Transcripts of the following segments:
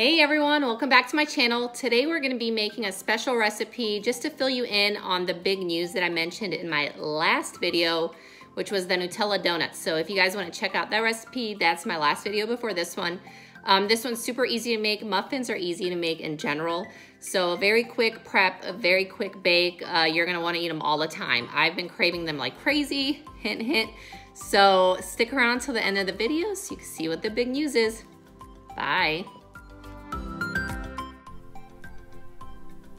Hey everyone, welcome back to my channel. Today we're going to be making a special recipe just to fill you in on the big news that I mentioned in my last video, which was the Nutella donuts. So if you guys want to check out that recipe, that's my last video before this one. This one's super easy to make. Muffins are easy to make in general. So a very quick prep, a very quick bake. You're going to want to eat them all the time. I've been craving them like crazy, hint, hint. So stick around till the end of the video so you can see what the big news is. Bye.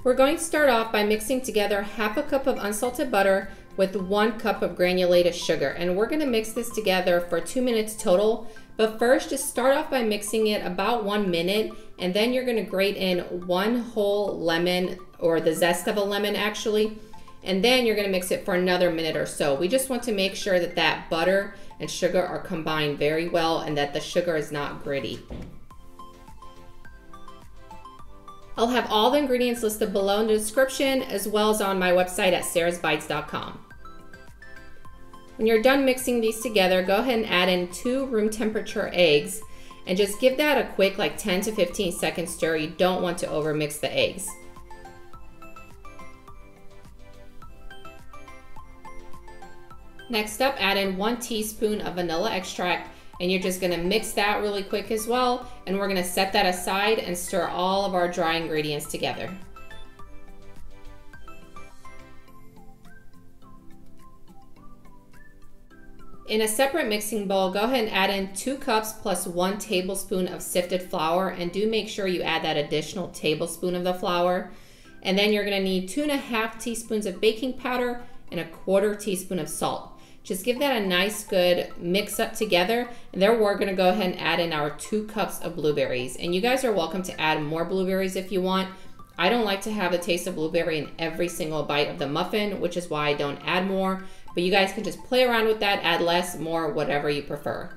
We're going to start off by mixing together half a cup of unsalted butter with 1 cup of granulated sugar. And we're going to mix this together for 2 minutes total. But first, just start off by mixing it about 1 minute, and then you're going to grate in 1 whole lemon, or the zest of a lemon actually, and then you're going to mix it for another minute or so. We just want to make sure that that butter and sugar are combined very well and that the sugar is not gritty. I'll have all the ingredients listed below in the description, as well as on my website at sarahsbites.com. When you're done mixing these together, go ahead and add in 2 room temperature eggs and just give that a quick 10 to 15 second stir. You don't want to overmix the eggs. Next up, add in 1 teaspoon of vanilla extract, and you're just gonna mix that really quick as well, and we're gonna set that aside and stir all of our dry ingredients together. In a separate mixing bowl, go ahead and add in 2 cups plus 1 tablespoon of sifted flour, and do make sure you add that additional tablespoon of the flour. And then you're gonna need 2.5 teaspoons of baking powder and 1/4 teaspoon of salt. Just give that a nice good mix up together, and then we're gonna go ahead and add in our 2 cups of blueberries. And you guys are welcome to add more blueberries if you want. I don't like to have the taste of blueberry in every single bite of the muffin, which is why I don't add more. But you guys can just play around with that, add less, more, whatever you prefer.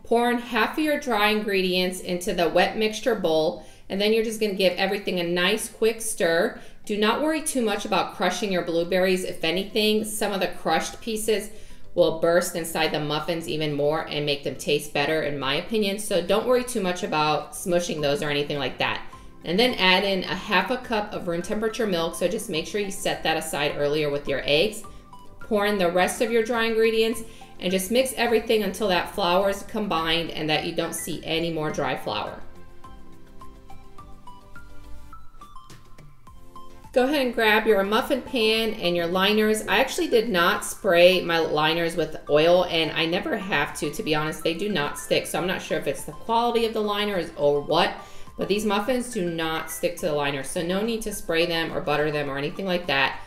Pour in half of your dry ingredients into the wet mixture bowl, and then you're just gonna give everything a nice quick stir. Do not worry too much about crushing your blueberries. If anything, some of the crushed pieces will burst inside the muffins even more and make them taste better, in my opinion. So don't worry too much about smushing those or anything like that. And then add in 1/2 cup of room temperature milk. So just make sure you set that aside earlier with your eggs. Pour in the rest of your dry ingredients and just mix everything until that flour is combined and that you don't see any more dry flour. Go ahead and grab your muffin pan and your liners. I actually did not spray my liners with oil, and I never have to be honest. They do not stick, so I'm not sure if it's the quality of the liners or what, but these muffins do not stick to the liners, so no need to spray them or butter them or anything like that.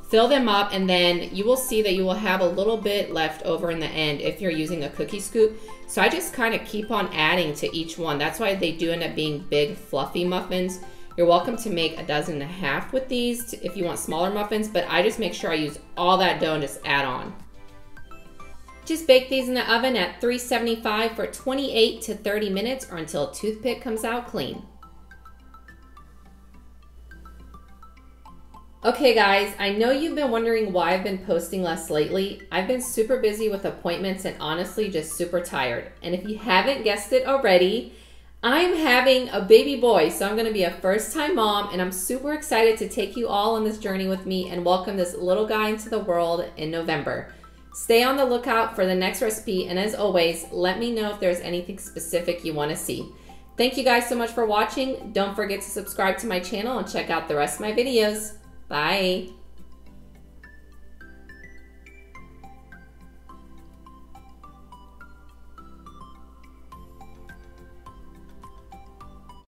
Fill them up, and then you will see that you will have a little bit left over in the end if you're using a cookie scoop. So I just kind of keep on adding to each one. That's why they do end up being big, fluffy muffins. You're welcome to make 1.5 dozen with these if you want smaller muffins, but I just make sure I use all that dough and just add on. Just bake these in the oven at 375 for 28 to 30 minutes or until a toothpick comes out clean. Okay guys, I know you've been wondering why I've been posting less lately. I've been super busy with appointments and honestly just super tired. And if you haven't guessed it already, I'm having a baby boy, so I'm gonna be a first-time mom, and I'm super excited to take you all on this journey with me and welcome this little guy into the world in November. Stay on the lookout for the next recipe, and as always, let me know if there's anything specific you wanna see. Thank you guys so much for watching. Don't forget to subscribe to my channel and check out the rest of my videos. Bye.